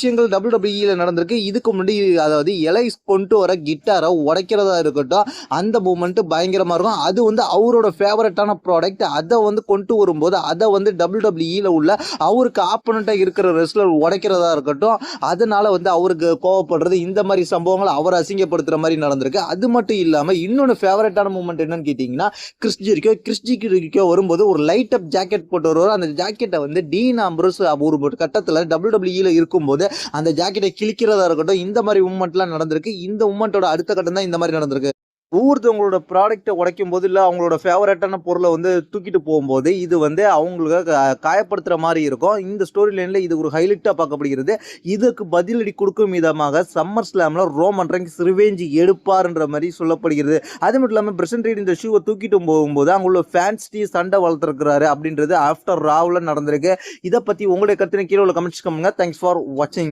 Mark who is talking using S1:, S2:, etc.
S1: விஷயங்கள் WWE நடந்திருக்கு. இதுக்கு முன்னாடி அதாவது எலைஸ் கொண்டு வர கிட்டாரை உடைக்கிறதா இருக்கட்டும், அந்த மூமெண்ட் பயங்கரமா இருக்கும். அது வந்து அவரோட ஃபேவரட்டான ப்ராடக்ட். அதை வந்து கொண்டு வரும்போது அதை வந்து WWE உள்ள அவருக்கு ஆப்போனண்டா இருக்கிற ரெஸ்லர் உடைக்கிறதா இருக்கட்டும், அதனால வந்து அவருக்கு கோவப்படுறது, இந்த மாதிரி சம்பவங்கள் அவர் அசிங்கப்படுத்துற மாதிரி நடந்திருக்கு. அது மட்டும் இல்லாம இன்னொன்னு ஃபேவரட்டான மூமெண்ட் என்னன்னு கேட்டீங்கன்னா, கிறிஸ் ஜெரிக்கோ வரும்போது ஒரு லைட் அப் ஜாக்கெட் போட்டு வருவார். அந்த ஜாக்கெட்டை வந்து டீன் ஆம்ப்ரோஸ் ஒரு கட்டத்தில் WWE இருக்கும்போது அந்த ஜாக்கெட்டை கிழிக்கிறதா இருக்கட்டும், இந்த மாதிரி மூமெண்ட்லாம் நடந்திருக்கு. இந்த மூமெண்ட்டோட அடுத்த கட்டம் தான் இந்த மாதிரி நடந்திருக்கு. ஒவ்வொருத்தவங்களோட ப்ராடக்ட்டை உடைக்கும் போது, இல்ல அவங்களோட ஃபேவரட்டான பொருளை வந்து தூக்கிட்டு போகும்போது, இது வந்து அவங்களுக்கு காயப்படுத்துற மாரி இருக்கும். இந்த ஸ்டோரி லைன்ல இது ஒரு ஹைலைட்டா பார்க்கப்படுகிறது. இதுக்கு பதிலடி கொடுக்கும் விதமாக சம்மர் ஸ்லாம்ல ரோமன் ரெயின்ஸ் ரிவெஞ்ச் எடுப்பார்ன்ற மாரி சொல்லப்படுகிறது. அது மட்டும் இல்லாம பிரசன்ட் ரீட் இந்த ஷூவை தூக்கிட்டு போகும்போது அங்க உள்ள ஃபேன்ஸ்டயும் சண்டை வளர்த்துருக்கிறாரு அப்படின்றது ஆஃப்டர் ராவ்ல நடந்திருக்கு. இதை பத்தி உங்களுடைய கருத்தினை கீழே உள்ள கமெண்ட்ஸ் பண்ணுங்க. தேங்க்ஸ் ஃபார் வாட்சிங்.